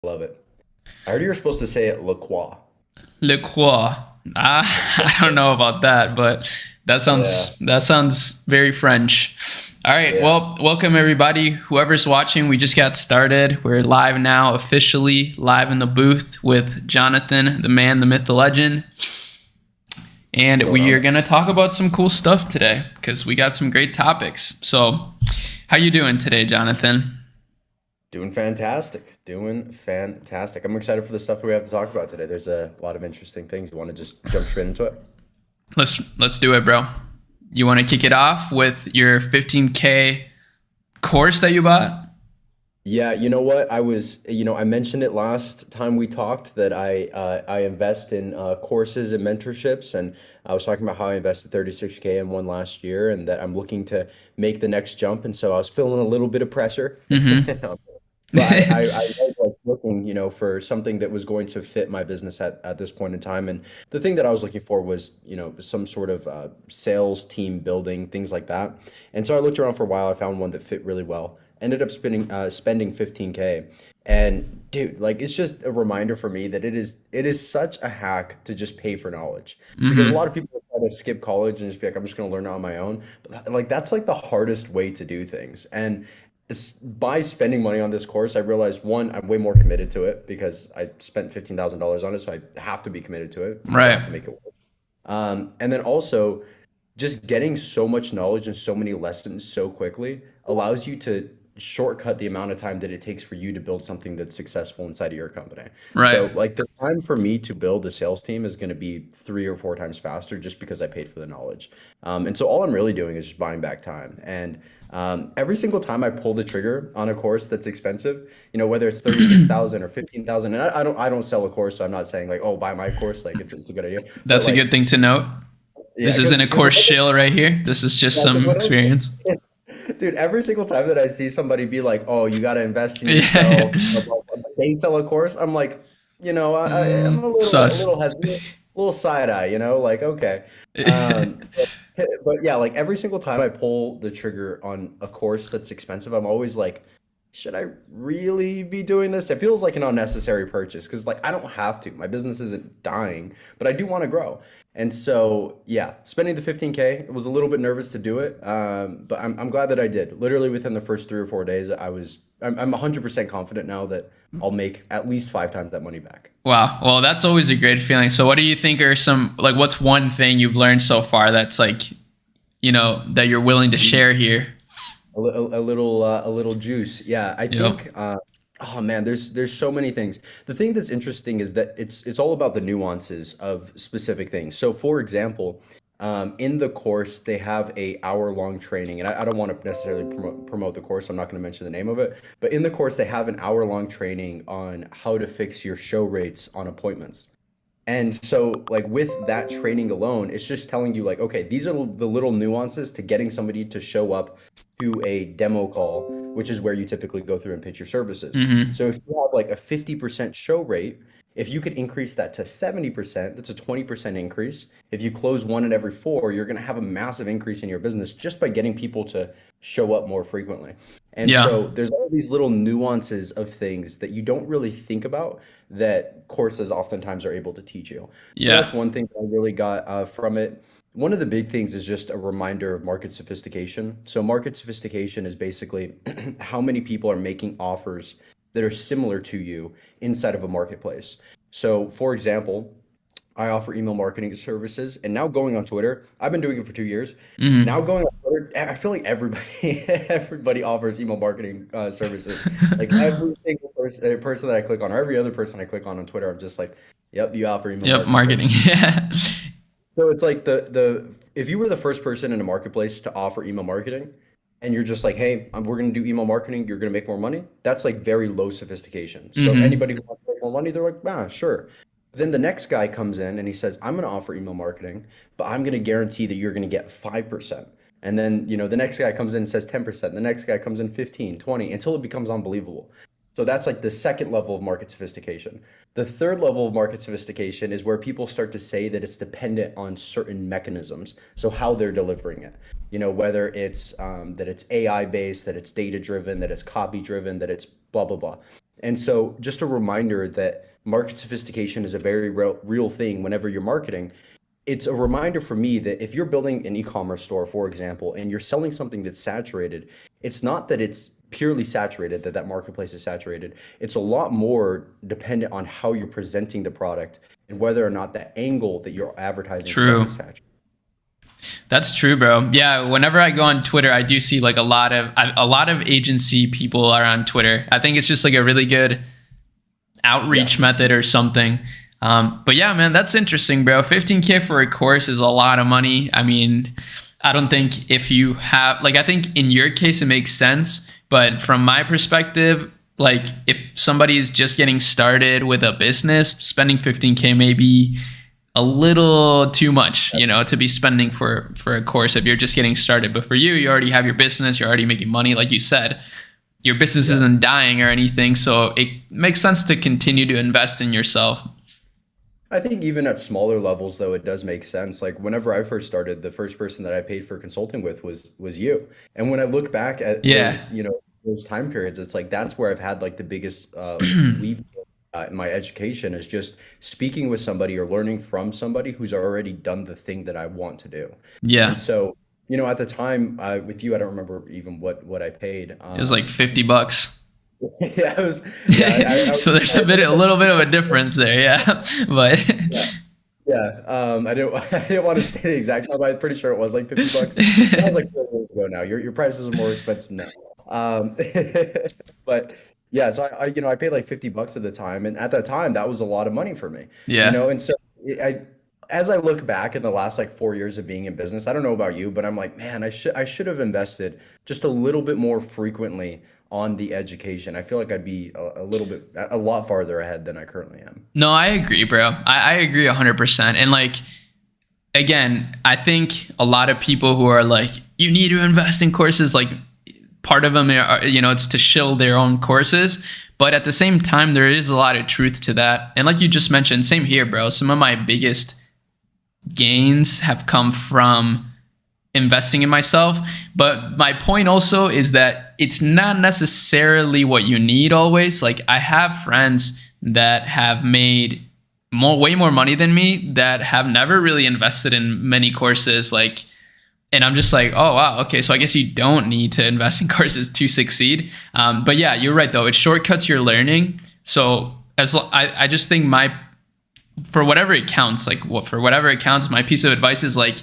Love it. I heard you were supposed to say it La Croix. Le Croix. I don't know about that, but Yeah, that sounds very French. All right, yeah. well, welcome everybody. Whoever's watching, we just got started. We're live now, officially live in the booth with Jonathan, the man, the myth, the legend, What's and going we on, are man? gonna talk about some cool stuff today because we got some great topics. So, how you doing today, Jonathan? Doing fantastic. Doing fantastic. I'm excited for the stuff we have to talk about today. There's a lot of interesting things. You want to just jump straight into it? Let's do it, bro. You want to kick it off with your 15K course that you bought? Yeah, you know what? I mentioned it last time we talked that I invest in courses and mentorships, and I was talking about how I invested 36K in one last year, and that I'm looking to make the next jump, and so I was feeling a little bit of pressure. Mm-hmm. But I was like looking, for something that was going to fit my business at this point in time. And the thing that I was looking for was, some sort of sales team building, things like that. And so I looked around for a while. I found one that fit really well. Ended up spending 15K. And dude, like it's just a reminder for me that it is such a hack to just pay for knowledge. Because a lot Mm-hmm. of people try to skip college and just be like, I'm just gonna learn it on my own. But like that's like the hardest way to do things. And by spending money on this course, I realized one, I'm way more committed to it because I spent $15,000 on it, so I have to be committed to it because I Right. have to make it work. And then also, just getting so much knowledge and so many lessons so quickly allows you to shortcut the amount of time that it takes for you to build something that's successful inside of your company. Right. So, like, the time for me to build a sales team is going to be 3 or 4 times faster just because I paid for the knowledge. And so, all I'm really doing is just buying back time. And every single time I pull the trigger on a course that's expensive, whether it's 36,000 or 15,000, and I don't sell a course, so I'm not saying like, oh, buy my course, like it's a good idea. But That's a good like, thing to note. yeah, This isn't a because course shill right here. This is just yeah, because some when experience. dude, every single time that I see somebody be like, "Oh, you got to invest in Yeah. yourself," they sell a course. I'm like, I'm a Sus. little hesitant, a little side eye, like okay, but yeah, like every single time I pull the trigger on a course that's expensive, I'm always like, should I really be doing this? It feels like an unnecessary purchase because like I don't have to. My business isn't dying, but I do want to grow. And so, yeah, spending the 15K, I was a little bit nervous to do it, but I'm glad that I did. Literally within the first 3 or 4 days, I'm 100% confident now that I'll make at least 5 times that money back. Wow. Well, that's always a great feeling. So, what do you think are some, like, what's one thing you've learned so far that's like, that you're willing to share here? A little juice. Yeah, I Yep. think. Oh man, there's so many things. The thing that's interesting is that it's all about the nuances of specific things. So, for example, in the course they have a hour-long training, and I don't want to necessarily promote the course. I'm not going to mention the name of it, but in the course they have an hour-long training on how to fix your show rates on appointments. And so, like with that training alone, it's just telling you, like, okay, these are the little nuances to getting somebody to show up to a demo call, which is where you typically go through and pitch your services. Mm-hmm. So if you have like a 50% show rate, if you could increase that to 70%, that's a 20% increase. If you close one in every four, you're going to have a massive increase in your business just by getting people to show up more frequently. And Yeah. so there's all these little nuances of things that you don't really think about that courses oftentimes are able to teach you. So Yeah. that's one thing that I really got from it. One of the big things is just a reminder of market sophistication. So market sophistication is basically how many people are making offers that are similar to you inside of a marketplace. So for example, I offer email marketing services, and now going on Twitter, I've been doing it for 2 years. Now Mm-hmm. going on Twitter, I feel like everybody everybody offers email marketing services. Like every single person that I click on, or every other person I click on Twitter, I'm just like, "Yep, you offer email Yep. marketing Marketing. services." Yeah. So it's like the if you were the first person in a marketplace to offer email marketing, and you're just like, "Hey, we're going to do email marketing. You're going to make more money." That's like very low sophistication. So Mm-hmm. anybody who wants to make more money, they're like, "Ah, sure." Then the next guy comes in and he says, I'm going to offer email marketing, but I'm going to guarantee that you're going to get 5%. And then, the next guy comes in and says 10%. The next guy comes in 15, 20, until it becomes unbelievable. So that's like the second level of market sophistication. The third level of market sophistication is where people start to say that it's dependent on certain mechanisms. So how they're delivering it, whether it's that it's AI based, that it's data driven, that it's copy driven, that it's blah, blah, blah. And so, just a reminder that market sophistication is a very real thing whenever you're marketing. It's a reminder for me that if you're building an e-commerce store, for example, and you're selling something that's saturated, it's not that it's purely saturated, that that marketplace is saturated. It's a lot more dependent on how you're presenting the product and whether or not the angle that you're advertising from True. is saturated. That's true, bro. Yeah, whenever I go on Twitter, I do see like a lot of agency people are on Twitter. I think it's just like a really good Yeah. outreach method or something. But yeah, man, that's interesting, bro. 15K for a course is a lot of money. I mean, I don't think if you have, like, I think in your case it makes sense, but from my perspective, like, if somebody is just getting started with a business, spending 15K may be a little too much, to be spending for a course if you're just getting started. But for you, you already have your business, you're already making money, like you said. Your business Yeah. isn't dying or anything, so it makes sense to continue to invest in yourself. I think even at smaller levels though, it does make sense. Like whenever I first started, the first person that I paid for consulting with was you. And when I look back at Yeah. those, those time periods, it's like that's where I've had like the biggest leaps in my education is just speaking with somebody or learning from somebody who's already done the thing that I want to do. And Yeah. so, at the time with you, I don't remember even what I paid. It was like $50. Yeah, it was, yeah, So there's a little bit of a difference there, yeah. But yeah. Yeah, I didn't I didn't want to state the exact number. I'm pretty sure it was like 50 bucks. That was like 4 years ago now. Your prices are more expensive now. Um, but yeah, so I paid like 50 bucks at the time, and at that time that was a lot of money for me. yeah. And so I as I look back in the last like 4 years of being in business, I don't know about you, but I'm like, man, I should have invested just a little bit more frequently on the education. I feel like I'd be a lot farther ahead than I currently am. No, I agree, bro. I agree 100%. And like, again, I think a lot of people who are like, you need to invest in courses, like part of them are, it's to shill their own courses. But at the same time, there is a lot of truth to that. And like you just mentioned, same here, bro. Some of my biggest gains have come from investing in myself. But my point also is that it's not necessarily what you need always. Like, I have friends that have made way more money than me that have never really invested in many courses. Like, and I'm just like, oh wow, okay, so I guess you don't need to invest in courses to succeed. But yeah, you're right though. It shortcuts your learning. So I just think for whatever it counts, like for whatever it counts, my piece of advice is like,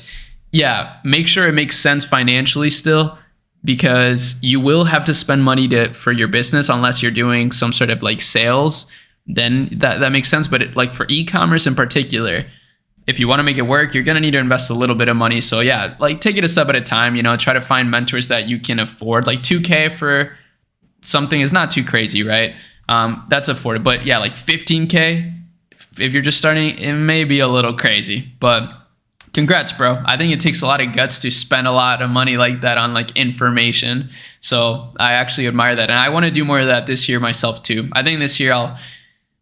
yeah, make sure it makes sense financially still, because you will have to spend money for your business unless you're doing some sort of like sales. Then that makes sense. But like for e-commerce in particular, if you want to make it work, you're gonna need to invest a little bit of money. So yeah, like take it a step at a time. Try to find mentors that you can afford. Like 2K for something is not too crazy, right? That's affordable. But yeah, like 15K if you're just starting, it may be a little crazy. But congrats, bro. I think it takes a lot of guts to spend a lot of money like that on like information. So I actually admire that. And I want to do more of that this year myself too. I think this year I'll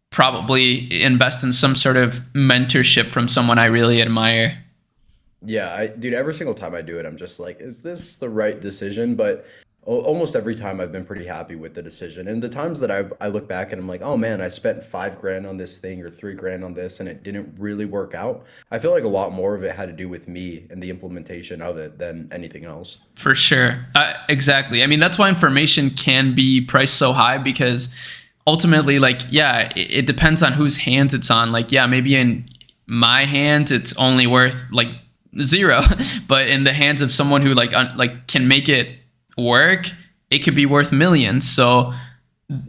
probably invest in some sort of mentorship from someone I really admire. Yeah, dude, every single time I do it, I'm just like, is this the right decision? But almost every time I've been pretty happy with the decision. And the times that I look back and I'm like, oh man, I spent 5 grand on this thing or 3 grand on this and it didn't really work out. I feel like a lot more of it had to do with me and the implementation of it than anything else. For sure. Exactly. I mean, that's why information can be priced so high, because ultimately, like, yeah, it depends on whose hands it's on. Like, yeah, maybe in my hands, it's only worth like zero, but in the hands of someone who like can make it work, it could be worth millions. So,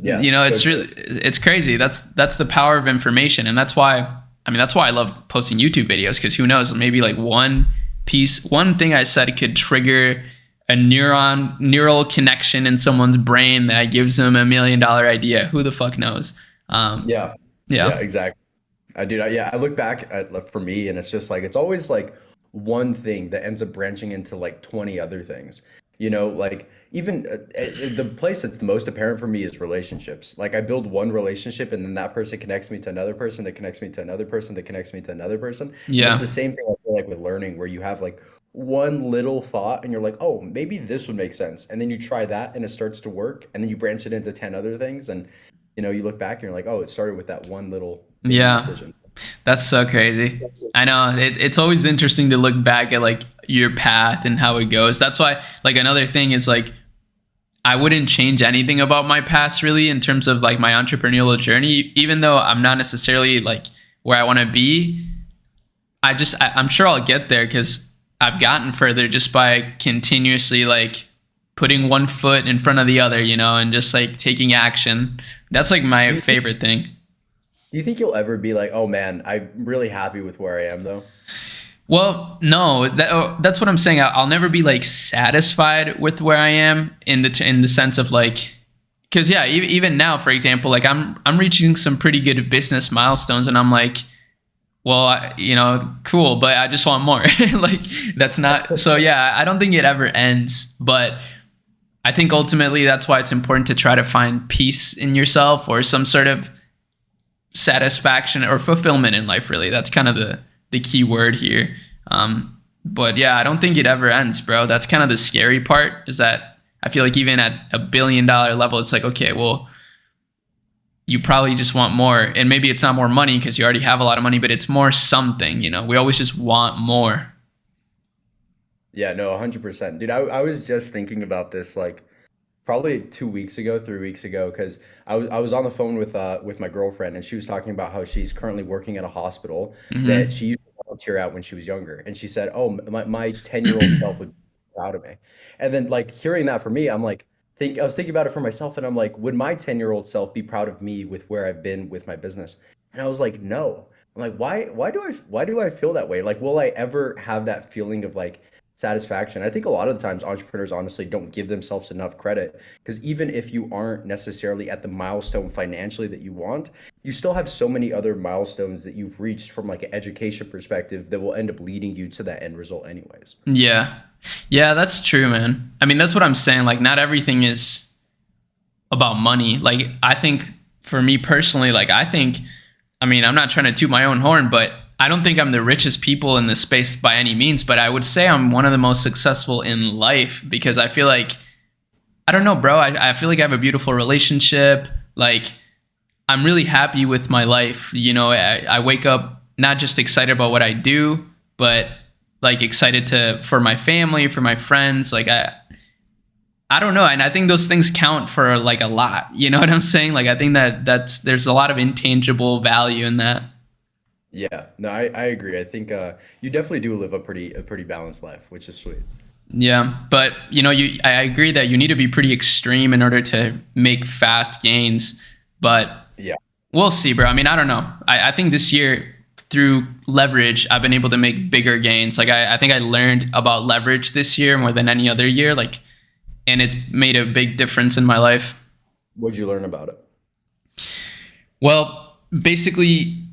Yeah, so it's true. really, it's crazy. That's the power of information. And that's why I love posting YouTube videos, because who knows, maybe like one thing I said could trigger a neural connection in someone's brain that gives them $1 million idea. Who the fuck knows? Um, Yeah, yeah, yeah, exactly. Yeah, I look back at like, for me, and it's just like it's always like one thing that ends up branching into like 20 other things. Like even the place that's the most apparent for me is relationships. Like I build one relationship, and then that person connects me to another person, that connects me to another person, that connects me to another person. And it's yeah. the same thing I feel like with learning, where you have like one little thought, and you're like, oh, maybe this would make sense, and then you try that, and it starts to work, and then you branch it into 10 other things, and you look back and you're like, oh, it started with that one little baby Yeah. decision. That's so crazy. I know it's always interesting to look back at like your path and how it goes. That's why like another thing is like I wouldn't change anything about my past really in terms of like my entrepreneurial journey, even though I'm not necessarily like where I want to be. I'm sure I'll get there because I've gotten further just by continuously like putting one foot in front of the other, and just like taking action. That's like Do my you think, favorite thing. do you think you'll ever be like, oh man, I'm really happy with where I am though? Well, no, that's what I'm saying. I'll never be like satisfied with where I am in the sense of like, because yeah, even now, for example, like I'm reaching some pretty good business milestones, and I'm like, well, cool, but I just want more. Like that's not so. Yeah, I don't think it ever ends, but I think ultimately that's why it's important to try to find peace in yourself or some sort of satisfaction or fulfillment in life. Really, that's kind of the key word here. But yeah, I don't think it ever ends, bro. That's kind of the scary part, is that I feel like even at $1 billion level, it's like, okay, well, you probably just want more, and maybe it's not more money because you already have a lot of money, but it's more something. We always just want more. Yeah, no, 100%. Dude, I was just thinking about this like probably 2 weeks ago, 3 weeks ago, because I was on the phone with my girlfriend, and she was talking about how she's currently working at a hospital that Hmm. she used to volunteer at when she was younger. And she said, oh, my 10-year-old self would be proud of me. And then like hearing that from me, I'm like, I was thinking about it for myself, and I'm like, would my 10-year-old self be proud of me with where I've been with my business? And I was like, no. I'm like, why do I feel that way? Like, will I ever have that feeling of like satisfaction? I think a lot of the times entrepreneurs honestly don't give themselves enough credit, because even if you aren't necessarily at the milestone financially that you want, you still have so many other milestones that you've reached from like an education perspective that will end up leading you to that end result anyways. Yeah. Yeah, that's true, man. I mean, that's what I'm saying. Like, not everything is about money. Like, I think for me personally, like, I mean, I'm not trying to toot my own horn, but I don't think I'm the richest people in this space by any means, but I would say I'm one of the most successful in life because I feel like, I don't know, bro. I feel like I have a beautiful relationship. Like, I'm really happy with my life. I wake up not just excited about what I do, but like excited for my family, for my friends. Like, I don't know. And I think those things count for like a lot. You know what I'm saying? Like, I think there's a lot of intangible value in that. Yeah, no, I agree. I think you definitely do live a pretty balanced life, which is sweet. Yeah, but I agree that you need to be pretty extreme in order to make fast gains. But Yeah. we'll see, bro. I mean, I don't know. I think this year through leverage, I've been able to make bigger gains. Like I think I learned about leverage this year more than any other year. Like, and it's made a big difference in my life. What'd you learn about it? Well, basically,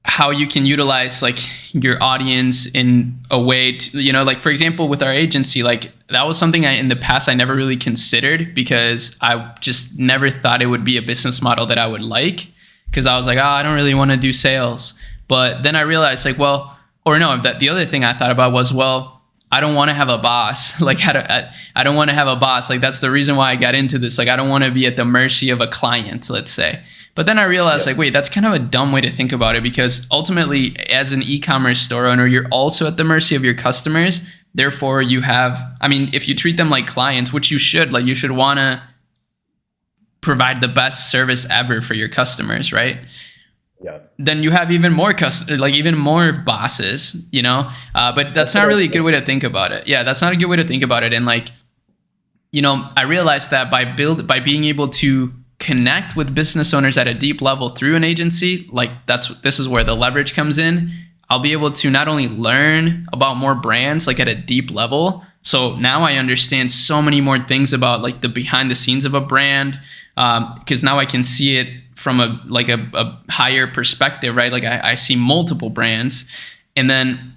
how you can utilize like your audience in a way to, like for example with our agency, like that was something in the past I never really considered because I just never thought it would be a business model that I would like, because I was like, oh, I don't really want to do sales. But then I realized like, well, or no, that the other thing I thought about was, well, I don't want to have a boss. Like I don't want to have a boss. Like that's the reason why I got into this. Like I don't want to be at the mercy of a client, let's say. But then I realized Yeah. like, wait, that's kind of a dumb way to think about it, because ultimately as an e-commerce store owner, you're also at the mercy of your customers. Therefore you have, I mean, if you treat them like clients, which you should, like you should want to provide the best service ever for your customers, right? Yeah. Then you have even more like even more bosses, but that's That's not what I really a good think. way to think about it. Yeah, that's not a good way to think about it. And like, I realized that by being able to connect with business owners at a deep level through an agency, like this is where the leverage comes in. I'll be able to not only learn about more brands like at a deep level. So now I understand so many more things about like the behind the scenes of a brand, because now I can see it from a higher perspective, right? Like I see multiple brands, and then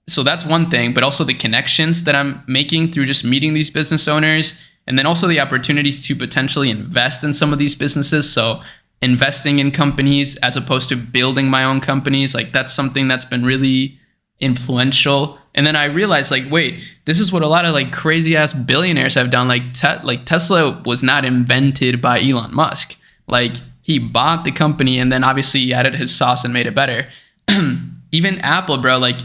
so that's one thing, but also the connections that I'm making through just meeting these business owners, and then also the opportunities to potentially invest in some of these businesses. So investing in companies as opposed to building my own companies, like that's something that's been really influential. And then I realized like, wait, this is what a lot of like crazy ass billionaires have done. Like Tesla was not invented by Elon Musk. Like he bought the company and then obviously he added his sauce and made it better. Even Apple, bro, like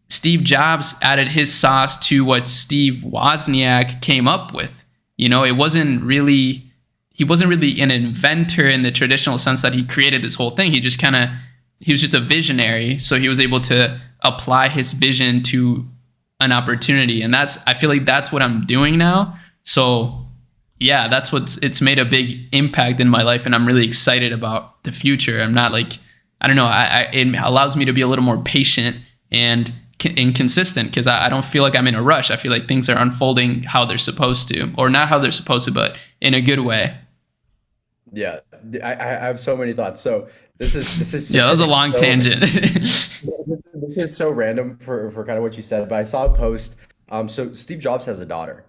Steve Jobs added his sauce to what Steve Wozniak came up with. You know, he wasn't really an inventor in the traditional sense that he created this whole thing. He was just a visionary. So he was able to apply his vision to an opportunity. And I feel like that's what I'm doing now. So yeah, it's made a big impact in my life. And I'm really excited about the future. I'm not like, I don't know, it allows me to be a little more patient and inconsistent because I don't feel like I'm in a rush. I feel like things are unfolding how they're supposed to, or not how they're supposed to, but in a good way. Yeah, I have so many thoughts. So this is Yeah, that was a long so tangent. this is so random for kind of what you said, but I saw a post. So Steve Jobs has a daughter,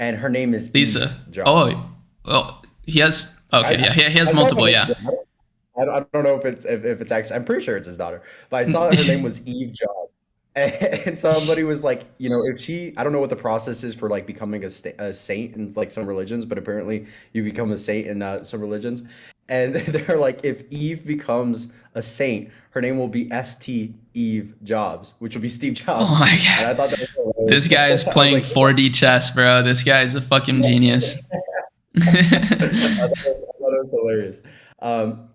and her name is Eve Lisa. Jobs. Oh, well, he has. Okay, yeah, he has I saw multiple. on Yeah. Instagram. I don't know if it's actually. I'm pretty sure it's his daughter, but I saw her name was Eve Jobs. And somebody was like, if I don't know what the process is for like becoming a saint in like some religions, but apparently you become a saint in some religions. And they're like, if Eve becomes a saint, her name will be St. Eve Jobs, which will be Steve Oh Jobs. my And I god, thought that was this guy is hilarious. I was playing like, 4D chess, bro. This guy is a fucking genius. I thought it was hilarious.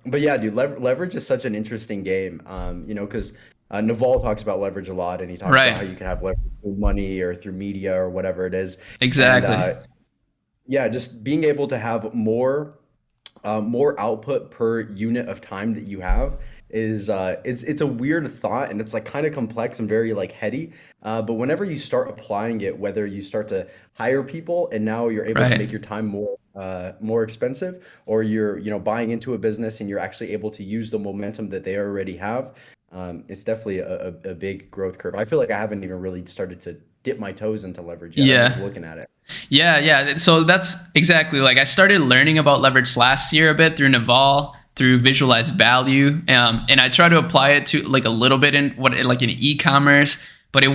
But yeah, dude, leverage is such an interesting game. Because Naval talks about leverage a lot, and he talks about Right. how you can have leverage through money or through media or whatever it is. And Exactly. yeah, just being able to have more output per unit of time that you have is it's a weird thought, and it's like kind of complex and very like heady. But whenever you start applying it, whether you start to hire people and now you're able to Right. make your time more expensive, or you're buying into a business and you're actually able to use the momentum that they already have, it's definitely a big growth curve. I feel like I haven't even really started to dip my toes into leverage yet. I'm just Yeah. looking at it. Yeah, yeah. So that's exactly like I started learning about leverage last year a bit through Naval, through visualized value, and I try to apply it to like a little bit in like in e-commerce, but it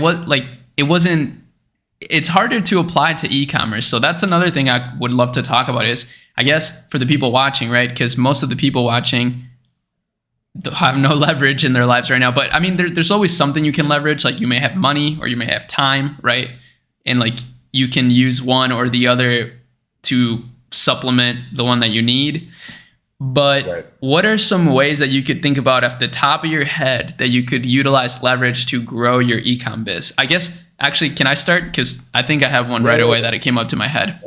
wasn't. It's harder to apply to e-commerce. So that's another thing I would love to talk about is I guess for the people watching, right? Because most of the people watching have no leverage in their lives right now. But I mean, there's always something you can leverage. Like you may have money or you may have time, right? And like you can use one or the other to supplement the one that you need. Right. But what are some ways that you could think about off the top of your head that you could utilize leverage to grow your ecom biz? I guess actually, can I start? Because I think I have one Yeah, right yeah, away that it came up to my head.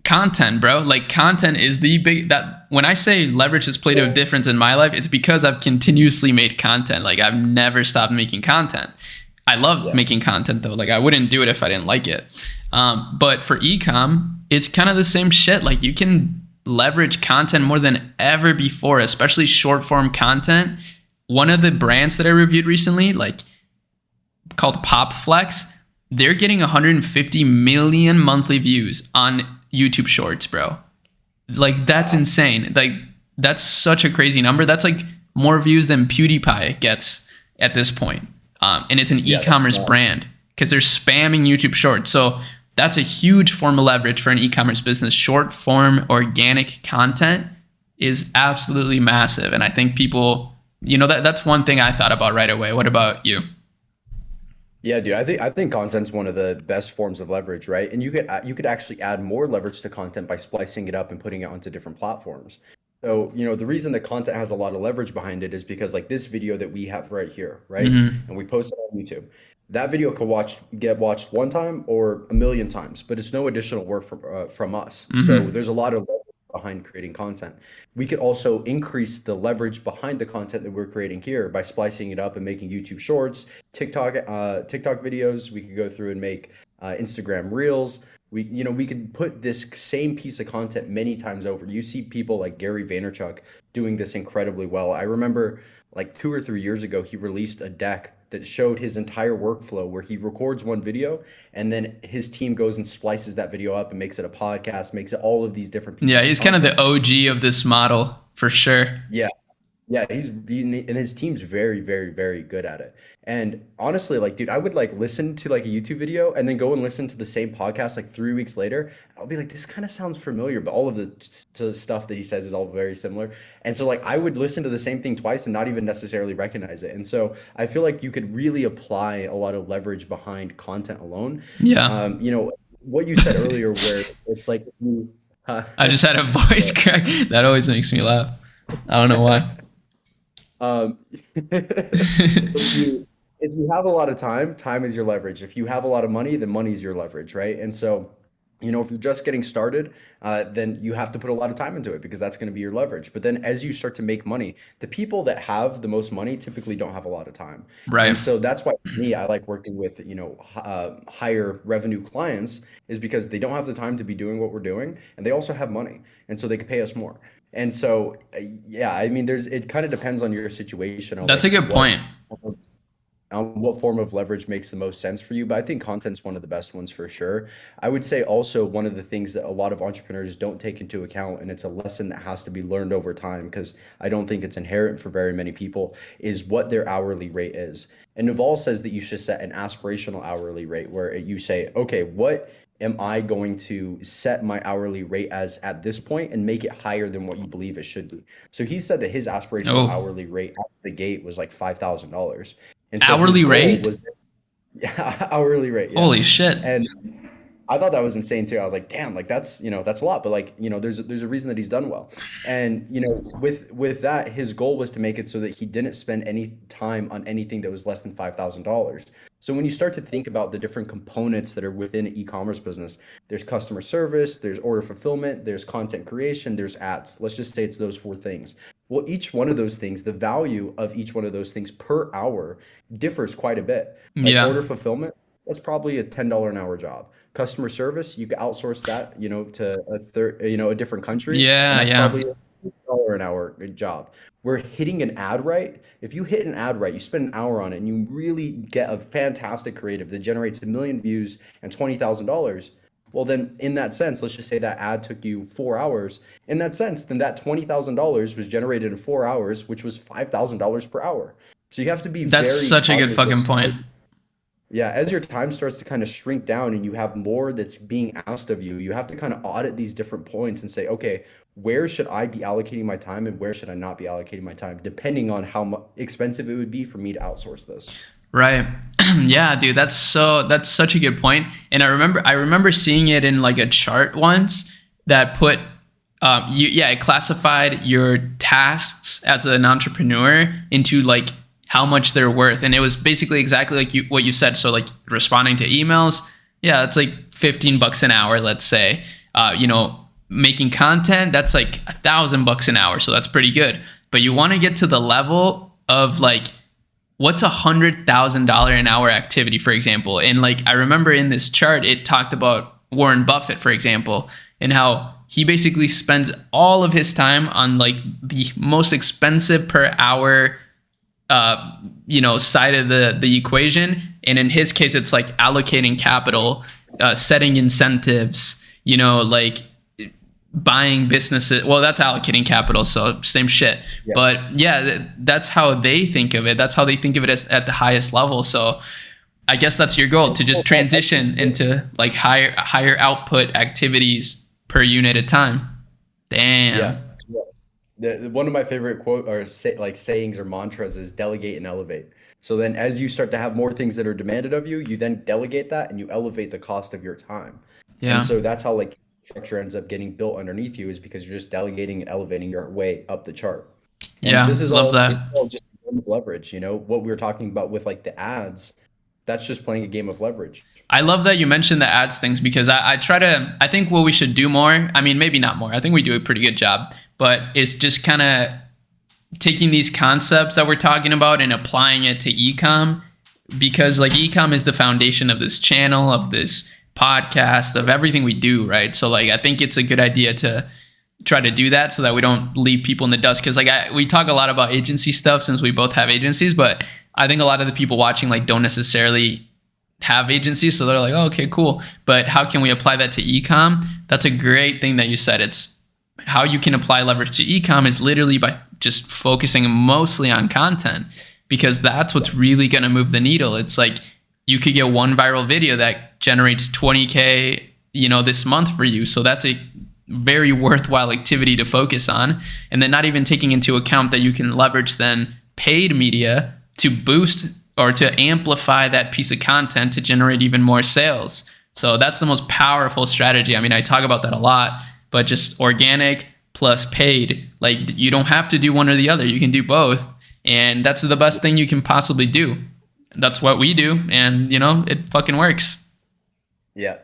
Content, bro. Like content is the big that when I say leverage has played a difference in my life, it's because I've continuously made content. Like I've never stopped making content. I love yeah. making content though. Like I wouldn't do it if I didn't like it. But for ecom, it's kind of the same shit. Like you can leverage content more than ever before, especially short form content. One of the brands that I reviewed recently, like called PopFlex, they're getting 150 million monthly views on YouTube Shorts, bro. Like that's insane. Like that's such a crazy number. That's like more views than PewDiePie gets at this point. And it's an Yeah, that's e-commerce wild. brand because they're spamming YouTube Shorts. So that's a huge form of leverage for an e-commerce business. Short form organic content is absolutely massive. And I think people, that's one thing I thought about right away. What about you? Yeah, dude, I think content's one of the best forms of leverage, right? And you could actually add more leverage to content by splicing it up and putting it onto different platforms. So, the reason that content has a lot of leverage behind it is because like this video that we have right here, right? Hmm. And we post it on YouTube. That video could get watched one time or a million times, but it's no additional work from us. So Hmm. there's a lot of leverage behind creating content. We could also increase the leverage behind the content that we're creating here by splicing it up and making YouTube Shorts, TikTok videos. We could go through and make Instagram Reels. We could put this same piece of content many times over. You see people like Gary Vaynerchuk doing this incredibly well. I remember like 2 or 3 years ago, he released a deck that showed his entire workflow where he records one video and then his team goes and splices that video up and makes it a podcast, makes it all of these different Yeah, pieces of he's kind of content. the OG of this model for sure. Yeah. Yeah, and his team's very, very, very good at it. And honestly, like, dude, I would like listen to like a YouTube video and then go and listen to the same podcast like 3 weeks later. I'll be like, this kind of sounds familiar, but all of the stuff that he says is all very similar. And so, like, I would listen to the same thing twice and not even necessarily recognize it. And so, I feel like you could really apply a lot of leverage behind content alone. Yeah. What you said earlier, where it's like, I just had a voice crack. That always makes me laugh. I don't know why. If you have a lot of time, time is your leverage. If you have a lot of money, then money is your leverage, right? And so, if you're just getting started, then you have to put a lot of time into it because that's going to be your leverage. But then as you start to make money, the people that have the most money typically don't have a lot of time. Right. And so that's why for me, I like working with, higher revenue clients is because they don't have the time to be doing what we're doing and they also have money. And so they can pay us more. And so, yeah, I mean, it kind of depends on your situation on That's like a good point. what form of leverage makes the most sense for you. But I think content's one of the best ones for sure. I would say also one of the things that a lot of entrepreneurs don't take into account, and it's a lesson that has to be learned over time because I don't think it's inherent for very many people, is what their hourly rate is. And Naval says that you should set an aspirational hourly rate where you say, okay, what am I going to set my hourly rate as at this point and make it higher than what you believe it should be? So he said that his aspirational Oh, hourly rate out the gate was like $5,000. And so his hourly goal rate? was, yeah, hourly rate, yeah. Holy shit. And I thought that was insane too. I was like, damn, like that's a lot, but like, there's a reason that he's done well. And with that, his goal was to make it so that he didn't spend any time on anything that was less than $5,000. So when you start to think about the different components that are within an e-commerce business, there's customer service, there's order fulfillment, there's content creation, there's ads. Let's just say it's those four things. Well, each one of those things, the value of each one of those things per hour differs quite a bit. Like Yeah. order fulfillment, that's probably a $10 an hour job. Customer service, you could outsource that, to a different country, and Yeah, that's yeah. probably a $6 an hour job. We're hitting an ad right. If you hit an ad right, you spend an hour on it, and you really get a fantastic creative that generates 1 million views and $20,000. Well, then in that sense, let's just say that ad took you 4 hours. In that sense, then that $20,000 was generated in 4 hours, which was $5,000 per hour. So you have to be That's very such a good fucking cognizant point. yeah, as your time starts to kind of shrink down and you have more that's being asked of you, you have to kind of audit these different points and say, okay, where should I be allocating my time and where should I not be allocating my time, depending on how expensive it would be for me to outsource this. Right. Yeah, dude, that's such a good point. And I remember seeing it in like a chart once that put it classified your tasks as an entrepreneur into like how much they're worth. And it was basically exactly like what you said. So like responding to emails, yeah, that's like $15 an hour, let's say. Making content, that's like $1,000 an hour. So that's pretty good. But you want to get to the level of like, what's $100,000 an hour activity, for example? And like, I remember in this chart, it talked about Warren Buffett, for example, and how he basically spends all of his time on like the most expensive per hour side of the equation. And in his case, it's like allocating capital, setting incentives, like buying businesses. Well, that's allocating capital, so same shit. Yeah. But yeah, that's how they think of it. That's how they think of it as at the highest level. So I guess that's your goal, to just transition into like higher output activities per unit of time. Damn. Yeah. One of my favorite quote or sayings or mantras is delegate and elevate. So then as you start to have more things that are demanded of you, you then delegate that and you elevate the cost of your time. And Yeah. so that's how like structure ends up getting built underneath you, is because you're just delegating and elevating your way up the chart. And Yeah. this is Love all that. it's all just a game of leverage, what we were talking about with like the ads, that's just playing a game of leverage. I love that you mentioned the ads things because I think what we should do more, I mean, maybe not more, I think we do a pretty good job, but it's just kind of taking these concepts that we're talking about and applying it to ecom, because like ecom is the foundation of this channel, of this podcast, of everything we do, right? So like I think it's a good idea to try to do that so that we don't leave people in the dust, because like we talk a lot about agency stuff since we both have agencies, but I think a lot of the people watching like don't necessarily have agencies, so they're like, oh, okay, cool, but how can we apply that to ecom? That's a great thing that you said. how you can apply leverage to ecom is literally by just focusing mostly on content, because that's what's really going to move the needle. It's like you could get one viral video that generates 20K, this month for you. So that's a very worthwhile activity to focus on. And then not even taking into account that you can leverage then paid media to boost or to amplify that piece of content to generate even more sales. So that's the most powerful strategy. I mean, I talk about that a lot, but just organic plus paid, like you don't have to do one or the other. You can do both. And that's the best thing you can possibly do. That's what we do. And, it fucking works. Yeah.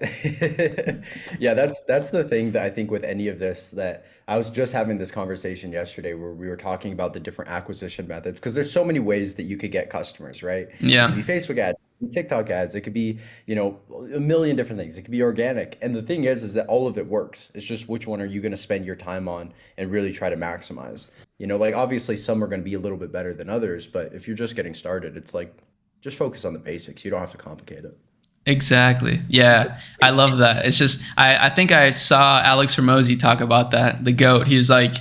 Yeah, that's the thing that I think with any of this, that I was just having this conversation yesterday where we were talking about the different acquisition methods, because there's so many ways that you could get customers, right? It could Yeah, be Facebook ads, it could be TikTok ads, it could be, a million different things. It could be organic. And the thing is that all of it works. It's just which one are you going to spend your time on and really try to maximize? Like obviously some are going to be a little bit better than others, but if you're just getting started, it's like just focus on the basics. You don't have to complicate it. exactly. Yeah, I love that. It's just, I think I saw Alex Ramosi talk about that, the GOAT. He was like,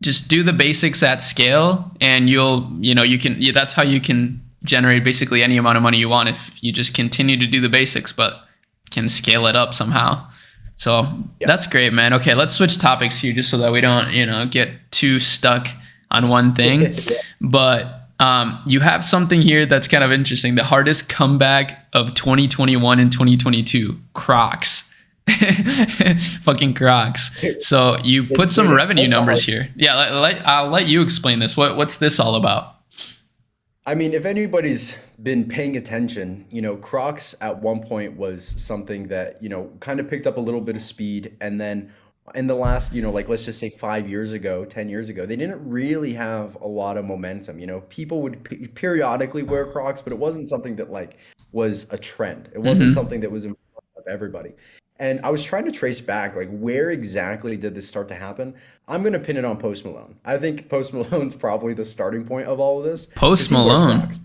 just do the basics at scale and that's how you can generate basically any amount of money you want if you just continue to do the basics, but can scale it up somehow. So Yeah. that's great, man. Okay, let's switch topics here just so that we don't, get too stuck on one thing. But you have something here that's kind of interesting. The hardest comeback of 2021 and 2022, Crocs. Fucking Crocs. So you put some revenue numbers here. Yeah, I'll let you explain this. What's this all about? I mean, if anybody's been paying attention, Crocs at one point was something that, kind of picked up a little bit of speed. And then in the last, like let's just say 5 years ago, 10 years ago, they didn't really have a lot of momentum. People would periodically wear Crocs, but it wasn't something that like was a trend. It wasn't Mm-hmm. something that was in front of everybody. And I was trying to trace back, like, where exactly did this start to happen? I'm going to pin it on Post Malone. I think Post Malone's probably the starting point of all of this because Post he wears Malone. Crocs.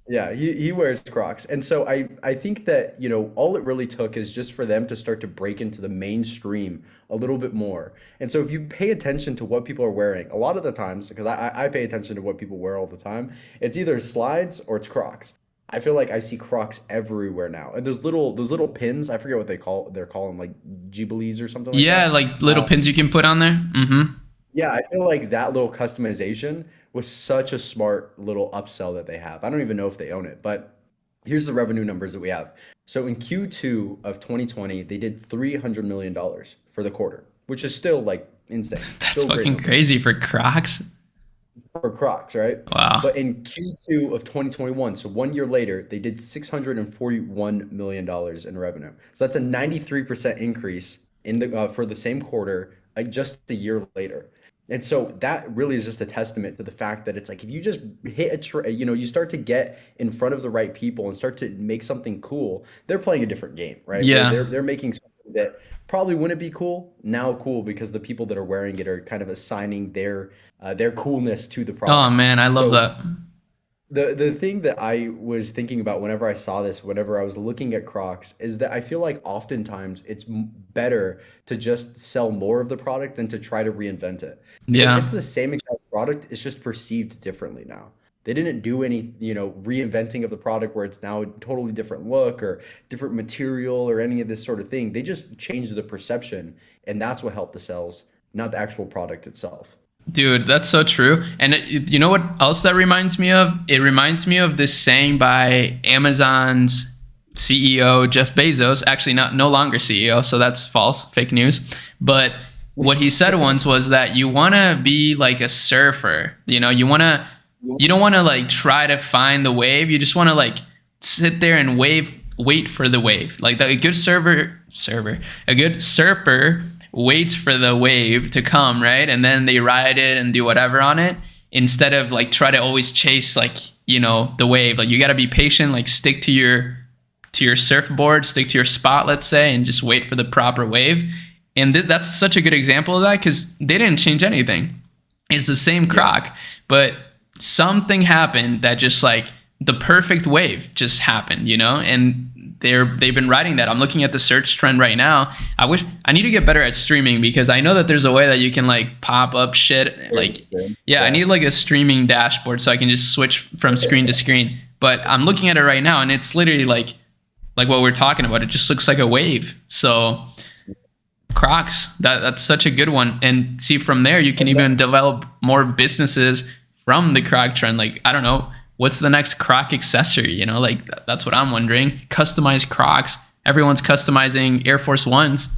Yeah, he wears Crocs. And so I think that, all it really took is just for them to start to break into the mainstream a little bit more. And so if you pay attention to what people are wearing, a lot of the times, because I pay attention to what people wear all the time, it's either slides or it's Crocs. I feel like I see Crocs everywhere now. And those little pins, I forget what they're calling like Jubilees or something like Yeah, that. like little pins you can put on there. Mm-hmm. Yeah, I feel like that little customization was such a smart little upsell that they have. I don't even know if they own it, but here's the revenue numbers that we have. So in Q2 of 2020, they did $300 million for the quarter, which is still like insane. That's Still great fucking numbers crazy for Crocs. for Crocs, right? Wow. But in Q2 of 2021, so 1 year later, they did $641 million in revenue. So that's a 93% increase in the for the same quarter, like just a year later. And so that really is just a testament to the fact that it's like if you just hit you start to get in front of the right people and start to make something cool, they're playing a different game, right? They're Yeah. they're, they're making something that probably wouldn't be cool now cool because the people that are wearing it are kind of assigning their coolness to the Oh product. man, I love So that. the thing that I was thinking about whenever I saw this, whenever I was looking at Crocs, is that I feel like oftentimes it's better to just sell more of the product than to try to reinvent it. Because Yeah. it's the same exact product, it's just perceived differently now. They didn't do any, reinventing of the product where it's now a totally different look or different material or any of this sort of thing. They just changed the perception, and that's what helped the sales, not the actual product itself. Dude, that's so true. And you know what else that reminds me of? It reminds me of this saying by Amazon's CEO, Jeff Bezos. Actually, not no longer CEO, so that's false, fake news. But what he said once was that you want to be like a surfer. You don't want to like try to find the wave. You just want to like sit there and wait for the wave. Like a good a good surfer waits for the wave to come, right? And then they ride it and do whatever on it instead of like try to always chase like, the wave. Like you got to be patient, like stick to your surfboard, stick to your spot, let's say, and just wait for the proper wave. And that's such a good example of that because they didn't change anything. It's the same Yeah. croc, but something happened that just like the perfect wave just happened, and they've been writing that. I'm looking at the search trend right now. I need to get better at streaming because I know that there's a way that you can like pop up shit. Like, yeah, I Yeah. need like a streaming dashboard so I can just switch from screen to screen. But I'm looking at it right now, and it's literally like what we're talking about. It just looks like a wave. So Crocs, that's such a good one. And see, from there you can even develop more businesses from the Croc trend. Like, I don't know, what's the next Croc accessory? You know, like that's what I'm wondering. Customized Crocs. Everyone's customizing Air Force Ones.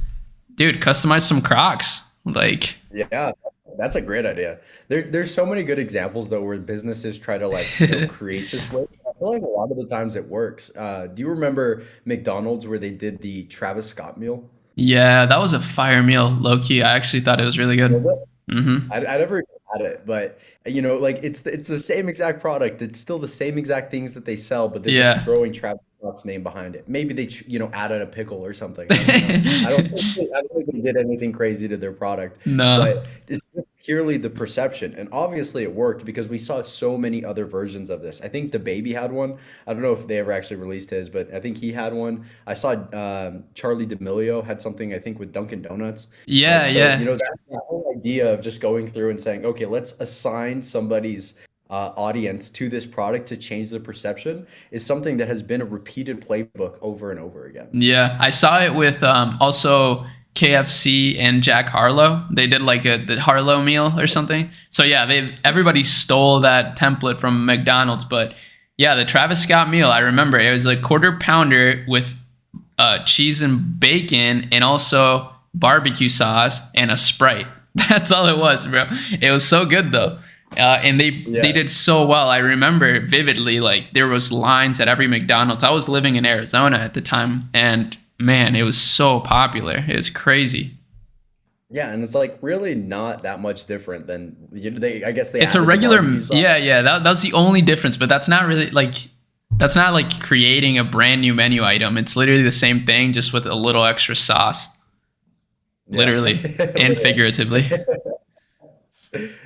Dude, customize some Crocs. Like, Yeah, that's a great idea. There's so many good examples though where businesses try to like, create this way. I feel like a lot of the times it works. Do you remember McDonald's where they did the Travis Scott meal? yeah, that was a fire meal, low key. I actually thought it was really good. Was it? Hmm. I never even had it, but like it's the same exact product. It's still the same exact things that they sell, but they're just Yeah. throwing Travis Scott's name behind it. Maybe they added a pickle or something. I don't know. I don't think they did anything crazy to their product, No. but it's just purely the perception. And obviously it worked because we saw so many other versions of this. I think the baby had one. I don't know if they ever actually released his, but I think he had one. I saw Charlie D'Amelio had something I think with Dunkin' Donuts. Yeah, So, yeah. that whole idea of just going through and saying, okay, let's assign somebody's audience to this product to change the perception is something that has been a repeated playbook over and over again. Yeah, I saw it with also KFC and Jack Harlow. They did like the Harlow meal or something. So yeah, they everybody stole that template from McDonald's. But yeah, the Travis Scott meal, I remember it was a quarter pounder with cheese and bacon, and also barbecue sauce and a Sprite. That's all it was, bro. It was so good though. And they Yeah. did so well. I remember vividly, like there was lines at every McDonald's. I was living in Arizona at the time, and man, it was so popular. It was crazy. Yeah, and it's like really not that much different than they I guess they It's a added the regular, barbecue sauce. yeah, yeah. That's the only difference, but that's not really like that's not like creating a brand new menu item. It's literally the same thing, just with a little extra sauce, Yeah. literally and figuratively.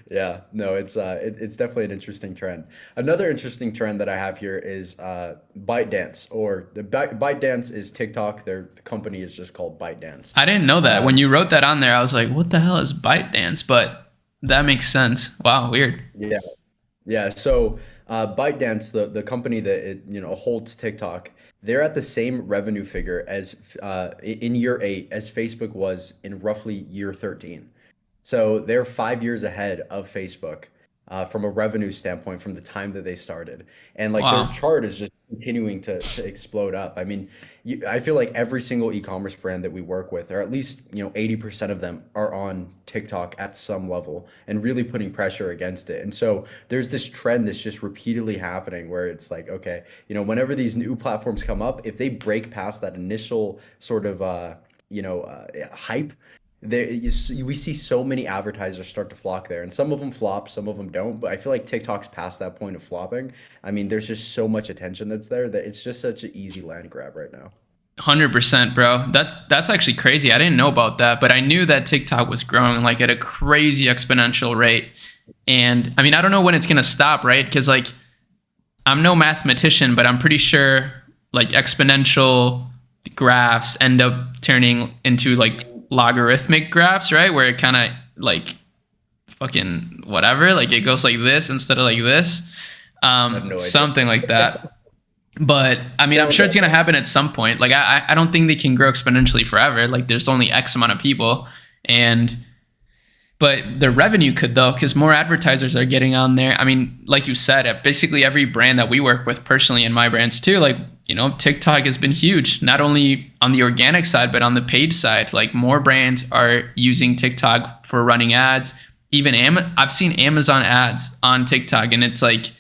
Yeah, no, it's definitely an interesting trend. Another interesting trend that I have here is ByteDance, or ByteDance is TikTok. The company is just called ByteDance. I didn't know that. When Um, you wrote that on there, I was like, what the hell is ByteDance? But that makes sense. Wow, weird. yeah, yeah. So ByteDance, the company that holds TikTok, they're at the same revenue figure as in year 8 as Facebook was in roughly year 13. So they're 5 years ahead of Facebook from a revenue standpoint from the time that they started. And like their Wow. chart is just continuing to explode up. I mean, I feel like every single e-commerce brand that we work with, or at least, 80% of them are on TikTok at some level and really putting pressure against it. And so there's this trend that's just repeatedly happening where it's like, okay, whenever these new platforms come up, if they break past that initial sort of, hype, we see so many advertisers start to flock there, and some of them flop, some of them don't. But I feel like TikTok's past that point of flopping. I mean, there's just so much attention that's there that it's just such an easy land grab right now. 100%, bro. That's actually crazy. I didn't know about that, but I knew that TikTok was growing like at a crazy exponential rate. And I mean, I don't know when it's going to stop, right? Because like I'm no mathematician, but I'm pretty sure like exponential graphs end up turning into like logarithmic graphs, right? Where it kind of like fucking whatever, like it goes like this instead of like this, I have no idea. something like that. But I mean, I'm So sure it's gonna happen at some point. Like I don't think they can grow exponentially forever. Like there's only X amount of people, and but the revenue could though, because more advertisers are getting on there. I mean, like you said, at basically every brand that we work with personally, and my brands too, like TikTok has been huge, not only on the organic side, but on the paid side. Like more brands are using TikTok for running ads. Even I've seen Amazon ads on TikTok, and it's like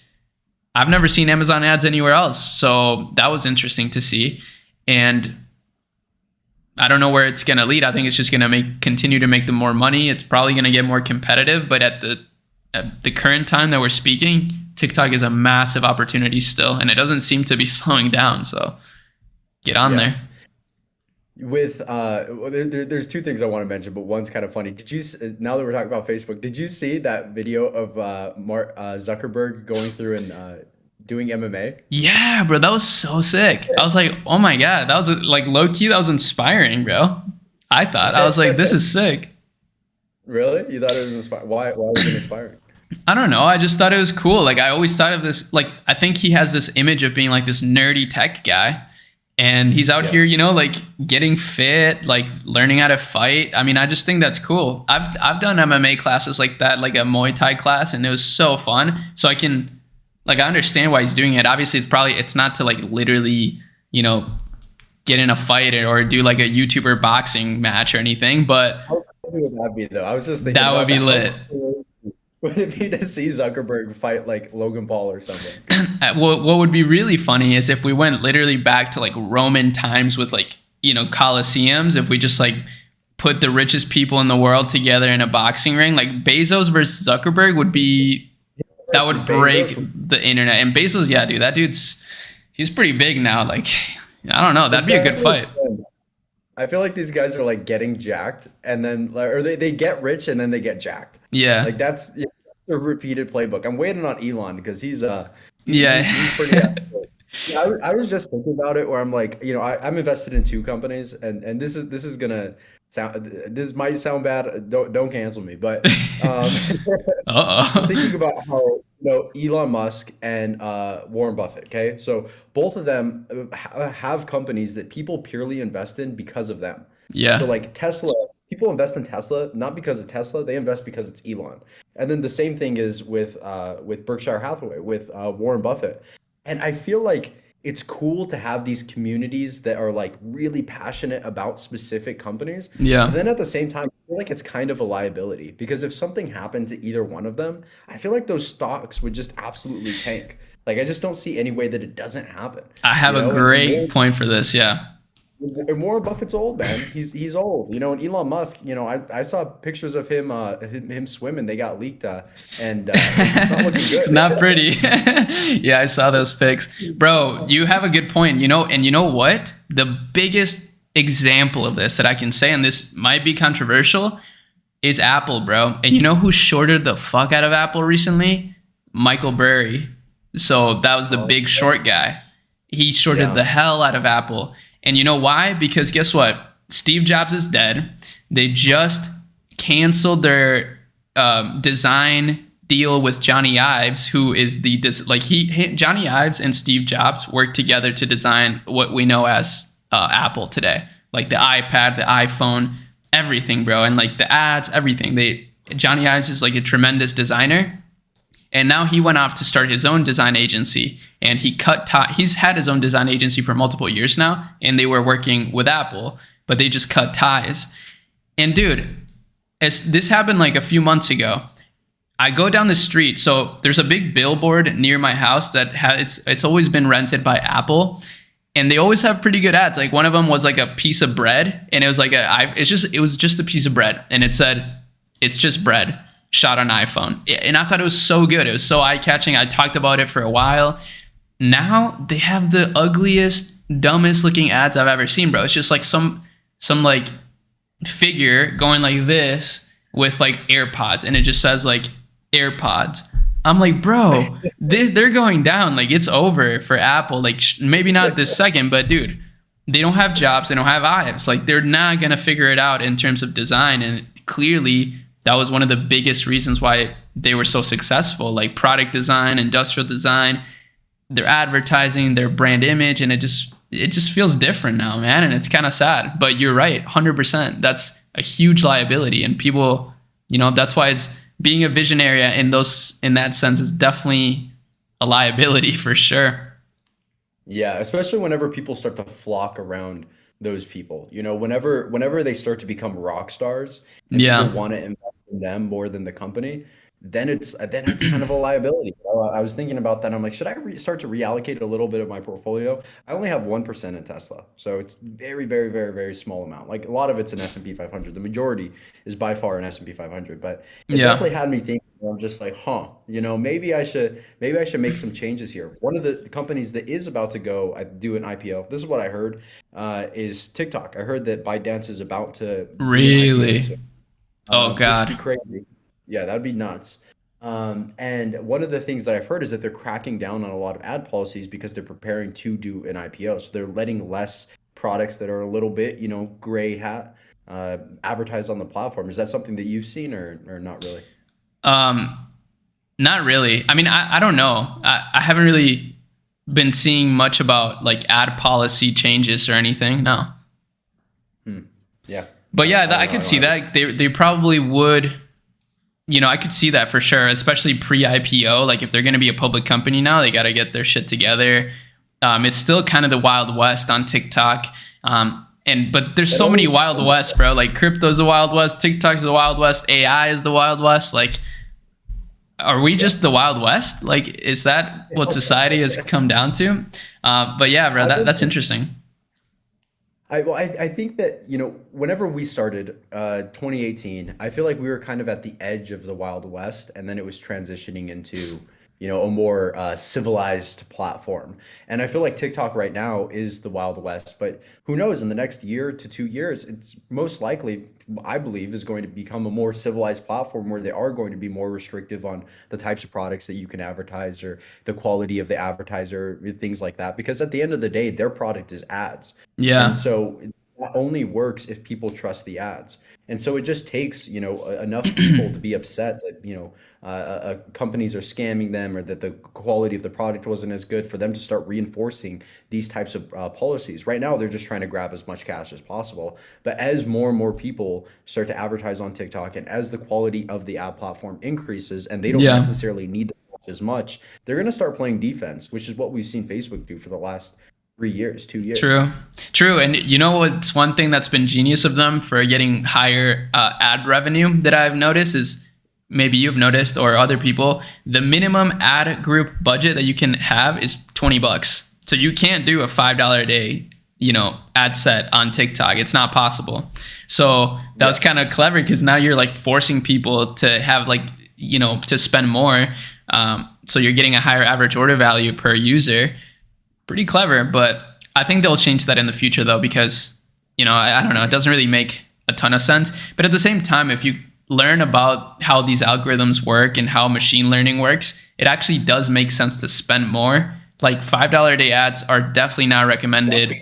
I've never seen Amazon ads anywhere else. So that was interesting to see. And I don't know where it's going to lead. I think it's just going to continue to make them more money. It's probably going to get more competitive, but at the current time that we're speaking, TikTok is a massive opportunity still, and it doesn't seem to be slowing down. So get on Yeah. there. With well, there's two things I want to mention, but one's kind of funny. Now that we're talking about Facebook, did you see that video of Mark Zuckerberg going through and doing MMA. Yeah, bro, that was so sick. I was like, oh my god, that was like low key, that was inspiring, bro. I was like, this is sick. Really? You thought it was inspiring? Why was it inspiring? I don't know. I just thought it was cool. Like I always thought of this. Like I think he has this image of being like this nerdy tech guy, and he's out Yeah. here, like getting fit, like learning how to fight. I mean, I just think that's cool. I've done MMA classes like that, like a Muay Thai class, and it was so fun. So I understand why he's doing it. Obviously, it's not to like literally, get in a fight or do like a YouTuber boxing match or anything, but How crazy would that be, though? I was just thinking that would about be that. How lit. cool would it be to see Zuckerberg fight like Logan Paul or something? What would be really funny is if we went literally back to like Roman times with like, Colosseums, if we just like put the richest people in the world together in a boxing ring, like Bezos versus Zuckerberg would be, that Versus would break Bezos. the internet. And Bezos, yeah, dude, he's pretty big now. Like, I don't know. That'd Is be a that good fight. I feel like these guys are like getting jacked and then or they get rich and then they get jacked. Yeah. Like that's a repeated playbook. I'm waiting on Elon because Yeah. he's pretty yeah, I was just thinking about it where I'm like, I'm invested in two companies and this is gonna this might sound bad. Don't cancel me, but I was Uh-oh. thinking about how Elon Musk and Warren Buffett. Okay, so both of them have companies that people purely invest in because of them. So Yeah. like Tesla, people invest in Tesla not because of Tesla, they invest because it's Elon. And then the same thing is with Berkshire Hathaway, with Warren Buffett. And I feel like it's cool to have these communities that are like really passionate about specific companies. But Yeah. then at the same time, I feel like it's kind of a liability because if something happened to either one of them, I feel like those stocks would just absolutely tank. Like I just don't see any way that it doesn't happen. I You have a know, great point for this. Yeah. and Warren Buffett's old, man. He's old. And Elon Musk, I saw pictures of him swimming. They got leaked, and it's not looking It's good. not pretty. Yeah, I saw those pics. Bro, you have a good point. And you know what? The biggest example of this that I can say, and this might be controversial, is Apple, bro. And you know who shorted the fuck out of Apple recently? Michael Burry. So that was the Oh, big short guy. He shorted yeah. the hell out of Apple. And you know why? Because guess what? Steve Jobs is dead. They just canceled their design deal with Johnny Ives, who is Johnny Ives and Steve Jobs worked together to design what we know as Apple today, like the iPad, the iPhone, everything, bro, and like the ads, everything. Johnny Ives is like a tremendous designer. And now he went off to start his own design agency, and he's had his own design agency for multiple years now, and they were working with Apple, but they just cut ties. And dude, this happened like a few months ago. I go down the street, so there's a big billboard near my house that it's always been rented by Apple, and they always have pretty good ads. Like one of them was like a piece of bread, and it was like it was just a piece of bread, and it said, "It's just bread." Shot on iPhone. And I thought it was so good. It was so eye-catching. I talked about it for a while. Now they have the ugliest, dumbest looking ads I've ever seen, bro. It's just like some like figure going like this with like AirPods, and it just says like AirPods. I'm like, bro, they're going down. Like it's over for Apple. Like maybe not this second, but dude, they don't have jobs. They don't have eyes. Like they're not gonna figure it out in terms of design. And clearly, that was one of the biggest reasons why they were so successful, like product design, industrial design, their advertising, their brand image, and it just feels different now, man, and it's kind of sad. But you're right, 100%. That's a huge liability, and people, that's why it's being a visionary in that sense is definitely a liability for sure. Yeah, especially whenever people start to flock around those people. Whenever they start to become rock stars and people Yeah. want to invest in them more than the company, then it's kind of a liability. I was thinking about that. I'm like, should I start to reallocate a little bit of my portfolio? I only have 1% in Tesla, so it's very, very, very, very small amount. Like a lot of it's an S&P 500. The majority is by far an S&P 500, but it Yeah. definitely had me thinking. I'm just like, maybe I should make some changes here. One of the companies that is about to go do an IPO. This is what I heard. Is TikTok. I heard that ByteDance is about to do an IPO Really? soon, Oh which would be God. crazy. Yeah, that'd be nuts. And one of the things that I've heard is that they're cracking down on a lot of ad policies because they're preparing to do an IPO. So they're letting less products that are a little bit, gray hat, advertised on the platform. Is that something that you've seen or not really? Um, Not really. I mean, I don't know. I haven't really been seeing much about like ad policy changes or anything. No. Hmm. Yeah. But yeah, I don't I know. I could don't see have that. They probably would, I could see that for sure, especially pre-IPO. Like if they're going to be a public company now, they got to get their shit together. It's still kind of the Wild West on TikTok. But there's it so many always Wild feels West, bro. Like crypto's the Wild West, TikTok's the Wild West, AI is the Wild West. Like, are we yeah. just the Wild West? Like, is that what society has come down to? But yeah, bro, I would that's interesting. I think that, whenever we started 2018, I feel like we were kind of at the edge of the Wild West, and then it was transitioning into, a more civilized platform. And I feel like TikTok right now is the Wild West, but who knows, in the next year to 2 years, it's most likely, I believe, is going to become a more civilized platform where they are going to be more restrictive on the types of products that you can advertise or the quality of the advertiser, things like that. Because at the end of the day, their product is ads. And Yeah. so that only works if people trust the ads. And so it just takes, enough people to be upset that, companies are scamming them or that the quality of the product wasn't as good for them to start reinforcing these types of policies. Right now, they're just trying to grab as much cash as possible. But as more and more people start to advertise on TikTok and as the quality of the ad platform increases and they don't Yeah. necessarily need the watch as much, they're going to start playing defense, which is what we've seen Facebook do for the last 3 years, 2 years. True. True. And you know what's one thing that's been genius of them for getting higher ad revenue that I've noticed is maybe you've noticed or other people, the minimum ad group budget that you can have is $20. So you can't do a $5 a day, ad set on TikTok. It's not possible. So that was Yeah. kind of clever because now you're like forcing people to have like, to spend more. So you're getting a higher average order value per user. Pretty clever, but I think they'll change that in the future though, because, I don't know, it doesn't really make a ton of sense. But at the same time, if you learn about how these algorithms work and how machine learning works, it actually does make sense to spend more. Like $5 a day ads are definitely not recommended,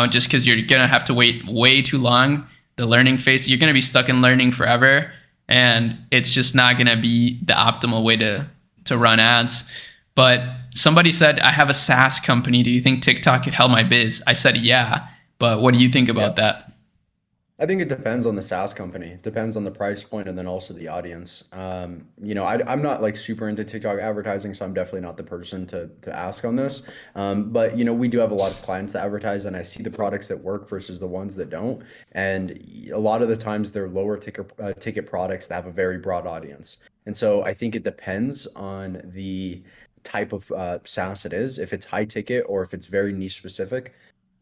just because you're going to have to wait way too long. The learning phase, you're going to be stuck in learning forever. And it's just not going to be the optimal way to run ads. But somebody said, I have a SaaS company. Do you think TikTok could help my biz? I said, yeah. But what do you think Yeah. about that? I think it depends on the SaaS company. It depends on the price point and then also the audience. I'm not like super into TikTok advertising, so I'm definitely not the person to ask on this. But we do have a lot of clients that advertise, and I see the products that work versus the ones that don't. And a lot of the times they're lower ticket products that have a very broad audience. And so I think it depends on the type of SaaS it is. If it's high ticket or if it's very niche specific,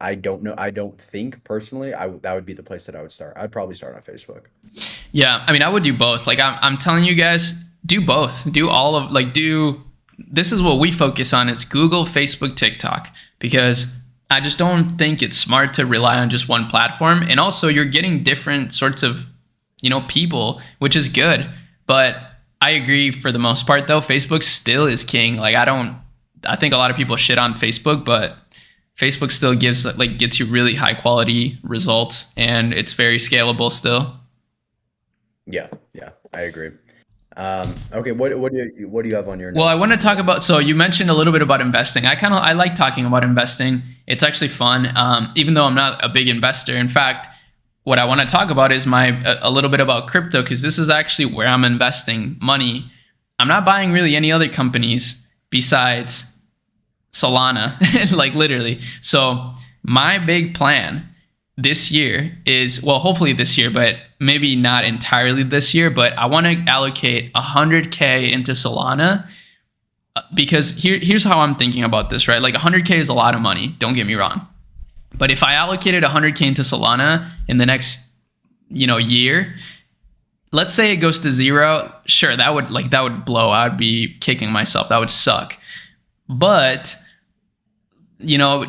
I don't know. I don't think personally that would be the place that I would start. I'd probably start on Facebook. Yeah, I mean, I would do both. Like, I'm telling you guys, do both. Do all of, like, this is what we focus on is Google, Facebook, TikTok, because I just don't think it's smart to rely on just one platform. And also, you're getting different sorts of, people, which is good. But I agree for the most part, though, Facebook still is king. Like, I think a lot of people shit on Facebook, but Facebook still gets you really high quality results, and it's very scalable still. Yeah, yeah, I agree. Okay, what do you have on your Well, I notes want to then? talk about. So you mentioned a little bit about investing. I like talking about investing. It's actually fun, even though I'm not a big investor. In fact, what I want to talk about is a little bit about crypto because this is actually where I'm investing money. I'm not buying really any other companies besides Solana, like literally. So my big plan this year is, well, hopefully this year, but maybe not entirely this year, but I want to allocate 100K into Solana because here's how I'm thinking about this, right? Like 100K is a lot of money. Don't get me wrong. But if I allocated 100K into Solana in the next, year, let's say it goes to zero, sure, that would blow. I'd be kicking myself. That would suck. But,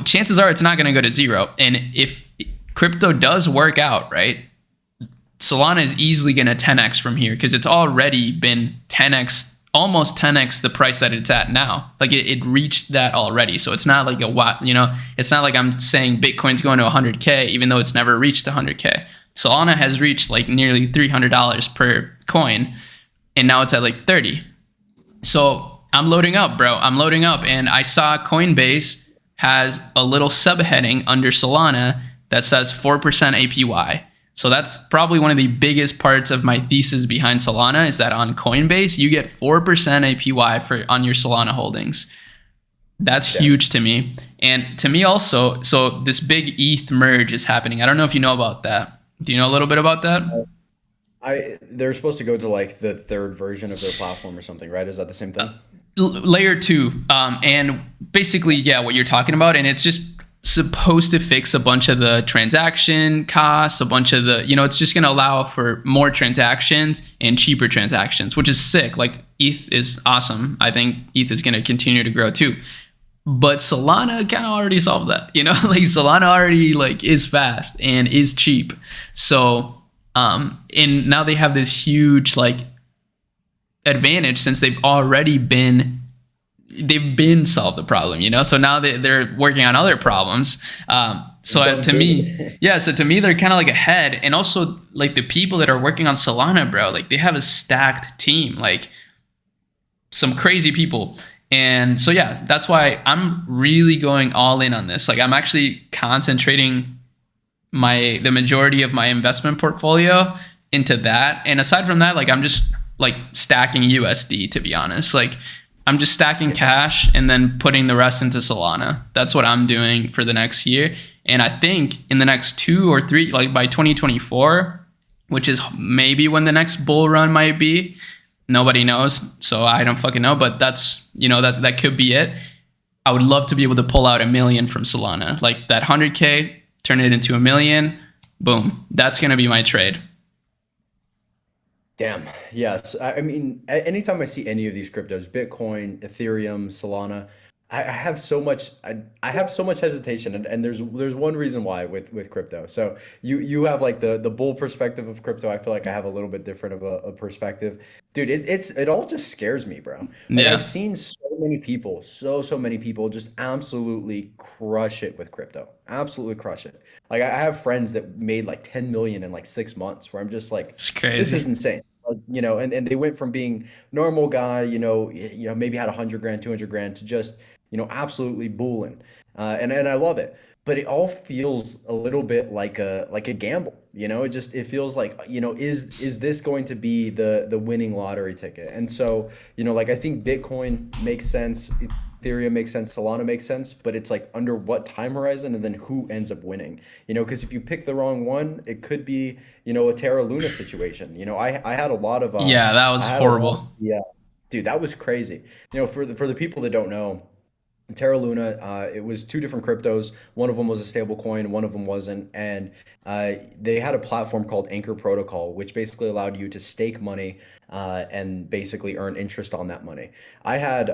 chances are it's not going to go to zero. And if crypto does work out, right? Solana is easily going to 10x from here because it's already been 10x, almost 10x the price that it's at now. Like it reached that already. So it's not like it's not like I'm saying Bitcoin's going to 100K, even though it's never reached 100K. Solana has reached like nearly $300 per coin, and now it's at like 30. So I'm loading up, bro. I'm loading up, and I saw Coinbase has a little subheading under Solana that says 4% APY. So that's probably one of the biggest parts of my thesis behind Solana is that on Coinbase, you get 4% APY on your Solana holdings. That's huge to me. And to me also, so this big ETH merge is happening. I don't know if you know about that. Do you know a little bit about that? They're supposed to go to like the third version of their platform or something, right? Is that the same thing? Layer 2. And basically, yeah, what you're talking about. And it's just supposed to fix a bunch of the transaction costs, a bunch of the, it's just going to allow for more transactions and cheaper transactions, which is sick. Like ETH is awesome. I think ETH is going to continue to grow too. But Solana kind of already solved that, like Solana already like is fast and is cheap. So, and now they have this huge like advantage since they've solved the problem, so now they're working on other problems. So to me, they're kind of like ahead. And also like the people that are working on Solana, bro, like they have a stacked team, like some crazy people. And so, yeah, that's why I'm really going all in on this. Like I'm actually concentrating the majority of my investment portfolio into that. And aside from that, like I'm just like stacking USD, to be honest. Like I'm just stacking cash and then putting the rest into Solana. That's what I'm doing for the next year. And I think in the next 2 or 3, like by 2024, which is maybe when the next bull run might be, nobody knows. So I don't fucking know, but that's, that could be it. I would love to be able to pull out $1 million from Solana, like that 100K, turn it into $1 million. Boom. That's going to be my trade. Damn. Yes. I mean, anytime I see any of these cryptos, Bitcoin, Ethereum, Solana, I have so much hesitation, and there's one reason why with crypto. So you have like the bull perspective of crypto. I feel like I have a little bit different of a perspective. Dude, it all just scares me, bro. Like Yeah. I've seen so many people, so many people just absolutely crush it with crypto. Absolutely crush it. Like I have friends that made like 10 million in like 6 months where I'm just like, It's this is crazy. insane. And they went from being normal guy, maybe had 100 grand, 200 grand to just, absolutely bulling. And I love it. But it all feels a little bit like a gamble. It feels like, is this going to be the winning lottery ticket? And so, like I think Bitcoin makes sense, Ethereum makes sense, Solana makes sense, but it's like under what time horizon and then who ends up winning? Because if you pick the wrong one, it could be, a Terra Luna situation. I had a lot of Yeah, that was I had a lot, horrible. yeah, dude, that was crazy. For the people that don't know, Terra Luna, it was two different cryptos. One of them was a stable coin, one of them wasn't. And they had a platform called Anchor Protocol, which basically allowed you to stake money and basically earn interest on that money. I had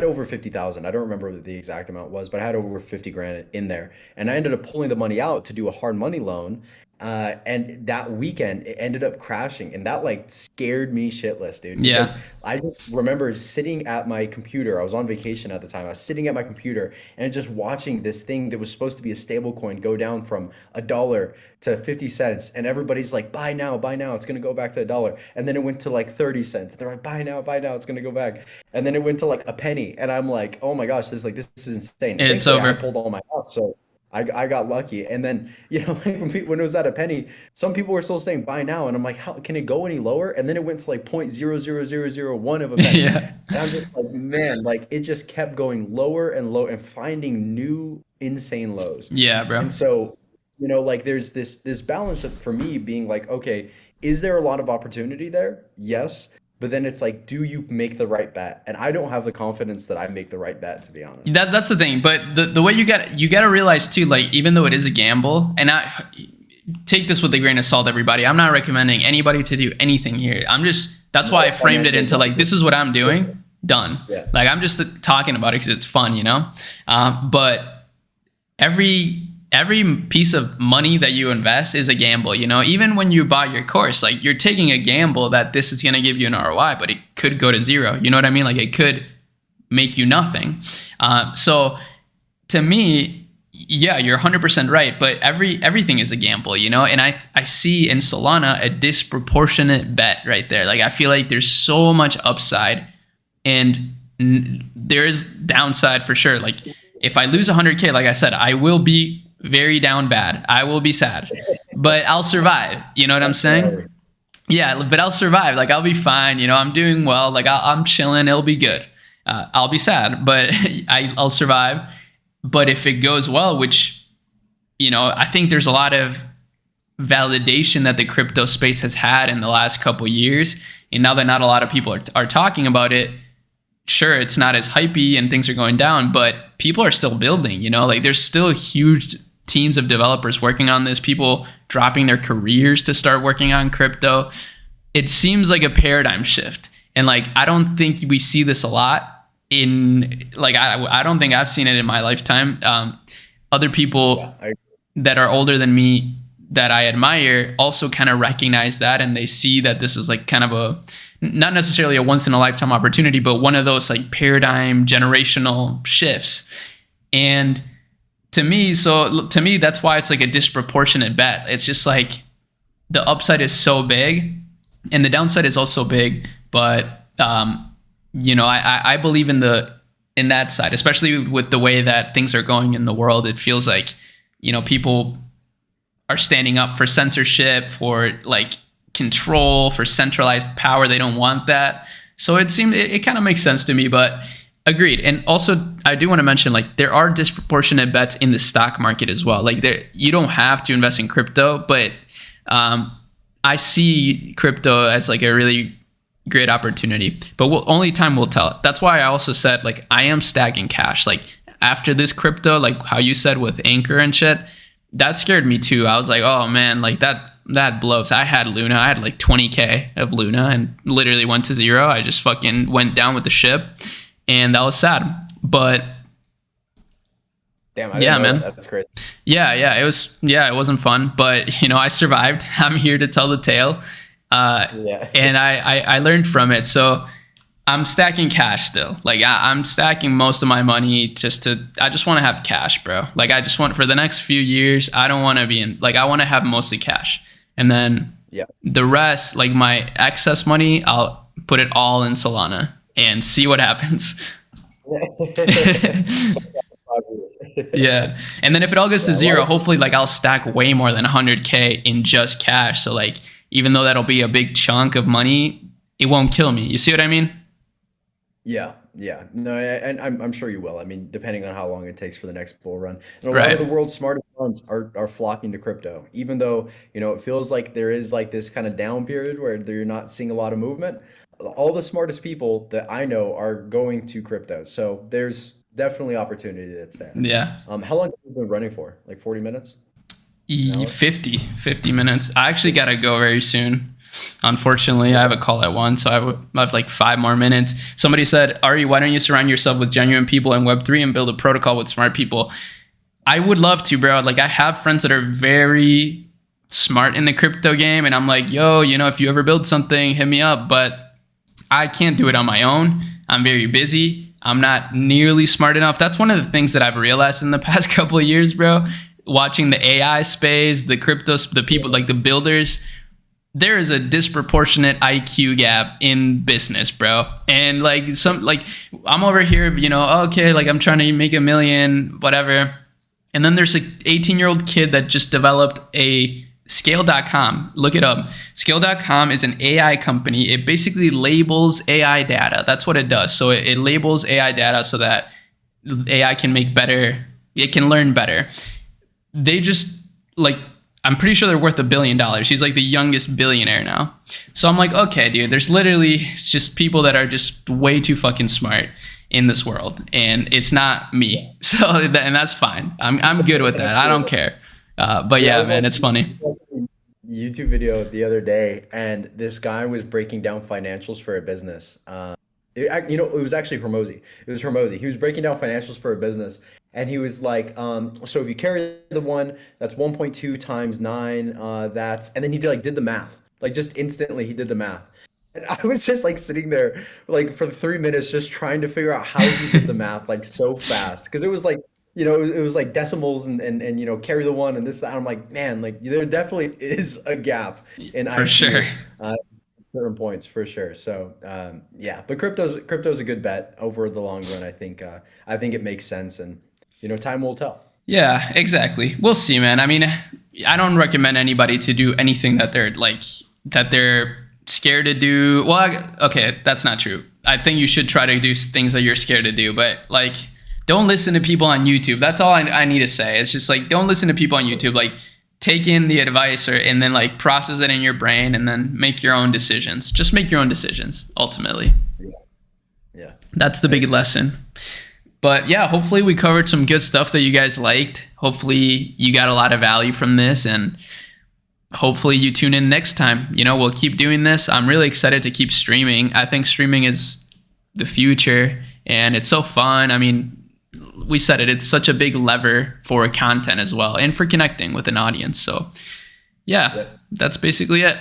over 50,000. I don't remember what the exact amount was, but I had over 50 grand in there. And I ended up pulling the money out to do a hard money loan. And that weekend it ended up crashing, and that like scared me shitless, dude. Because Yeah. I just remember sitting at my computer. I was on vacation at the time. I was sitting at my computer and just watching this thing that was supposed to be a stable coin go down from $1 to 50 cents. And everybody's like, buy now, buy now. It's going to go back to $1. And then it went to like 30 cents. They're like, buy now. It's going to go back. And then it went to like a penny. And I'm like, oh my gosh, this is insane. And It's thankfully I over. pulled all my out. So I got lucky. And then, like when it was at a penny, some people were still saying buy now. And I'm like, how can it go any lower? And then it went to like 0.00001 of a penny. Yeah. And I'm just like, man, like it just kept going lower and lower and finding new insane lows. Yeah, bro. And so, like there's this balance of, for me being like, okay, is there a lot of opportunity there? Yes. But then it's like, do you make the right bet? And I don't have the confidence that I make the right bet, to be honest. That's the thing. But the way you got to realize too, like even though it is a gamble, and I take this with a grain of salt, everybody. I'm not recommending anybody to do anything here. That's why I No framed it financial into like, advice. this is what I'm doing. Done. Yeah. Like I'm just talking about it because it's fun, But every every piece of money that you invest is a gamble, you know. Even when you buy your course, like you're taking a gamble that this is going to give you an ROI, but it could go to zero. You know what I mean? Like it could make you nothing. So to me, yeah, you're 100% right, but everything is a gamble, you know. And I see in Solana a disproportionate bet right there. Like I feel like there's so much upside, and there is downside for sure. Like if I lose 100K, like I said, I will be very down bad. I will be sad, but I'll survive. You know what I'm saying? Yeah, but I'll survive. Like I'll be fine. You know, I'm doing well. Like I'm chilling. It'll be good. I'll be sad, but I'll survive. But if it goes well, which, you know, I think there's a lot of validation that the crypto space has had in the last couple years, and now that not a lot of people are talking about it, sure, it's not as hypey and things are going down, but people are still building, you know, like there's still huge teams of developers working on this, people dropping their careers to start working on crypto. It seems like a paradigm shift. And like, I don't think we see this a lot in like, I don't think I've seen it in my lifetime. Other people that are older than me that I admire also kind of recognize that, and they see that this is like kind of a, not necessarily a once in a lifetime opportunity, but one of those like paradigm generational shifts. And to me, that's why it's like a disproportionate bet. It's just like the upside is so big and the downside is also big. But, you know, I believe in that side, especially with the way that things are going in the world. It feels like, you know, people are standing up for censorship, for like control, for centralized power. They don't want that. So it kind of makes sense to me, but agreed. And also I do want to mention, like, there are disproportionate bets in the stock market as well. Like you don't have to invest in crypto, but I see crypto as like a really great opportunity, but only time will tell. That's why I also said, like, I am stacking cash. Like after this crypto, like how you said with Anchor and shit, that scared me too. I was like, oh man, like that blows. I had Luna. I had like 20K of Luna and literally went to zero. I just fucking went down with the ship, and that was sad. But damn, I didn't know. Man, that's crazy. Yeah, it wasn't fun, but you know, I survived. I'm here to tell the tale. And I learned from it. So I'm stacking cash still. Like I'm stacking most of my money I just want to have cash, bro. Like I just want, for the next few years, I don't want to be in, like, I want to have mostly cash. And then the rest, like my excess money, I'll put it all in Solana and see what happens. Yeah. And then if it all goes to zero, hopefully like I'll stack way more than 100K in just cash. So like, even though that'll be a big chunk of money, it won't kill me. You see what I mean? Yeah. No, and I'm sure you will. I mean, depending on how long it takes for the next bull run. And a lot of the world's smartest funds are flocking to crypto, even though, you know, it feels like there is like this kind of down period where you're not seeing a lot of movement. All the smartest people that I know are going to crypto. So there's definitely opportunity that's there. Yeah. How long have you been running for? Like 40 minutes? 50 minutes. I actually got to go very soon. Unfortunately, I have a call at 1, so I have like 5 more minutes. Somebody said, Ari, why don't you surround yourself with genuine people in Web3 and build a protocol with smart people? I would love to, bro. Like I have friends that are very smart in the crypto game, and I'm like, yo, you know, if you ever build something, hit me up. But I can't do it on my own. I'm very busy. I'm not nearly smart enough. That's one of the things that I've realized in the past couple of years, bro. Watching the AI space, the crypto, the people, like the builders, there is a disproportionate IQ gap in business, bro. And like I'm over here, you know, okay, like I'm trying to make $1 million, whatever. And then there's an 18-year-old kid that just developed a Scale.com. Look it up. Scale.com is an AI company. It basically labels AI data. That's what it does. So it labels AI data so that AI can make better, it can learn better. They just, like, I'm pretty sure they're worth $1 billion. He's like the youngest billionaire now. So I'm like, okay, dude, there's literally just people that are just way too fucking smart in this world, and it's not me. So and that's fine. I'm good with that. I don't care. But yeah, man, it's funny. YouTube video the other day, and this guy was breaking down financials for a business. It was actually Hermosi. It was Hermosi. He was breaking down financials for a business, and he was like, so if you carry the one, that's 1.2 times 9, and then he did the math, like just instantly he did the math. And I was just like sitting there, like for 3 minutes, just trying to figure out how he did the math like so fast, because it was like, it was like decimals and carry the one and this that. I'm like, man, like there definitely is a gap in For sure. IQ. Certain points for sure. So yeah, but crypto's a good bet over the long run. I think it makes sense, and time will tell. Yeah, exactly. We'll see, man. I mean, I don't recommend anybody to do anything that they're scared to do. Well, okay, that's not true. I think you should try to do things that you're scared to do, but like, don't listen to people on YouTube. That's all I need to say. It's just like, don't listen to people on YouTube. Like, take in the advice and then like process it in your brain and then make your own decisions. Just make your own decisions ultimately. Yeah. Yeah. That's the big lesson. But yeah, hopefully we covered some good stuff that you guys liked. Hopefully you got a lot of value from this, and hopefully you tune in next time. We'll keep doing this. I'm really excited to keep streaming. I think streaming is the future and it's so fun. I mean, we said it's such a big lever for content as well and for connecting with an audience. So yeah, that's basically it.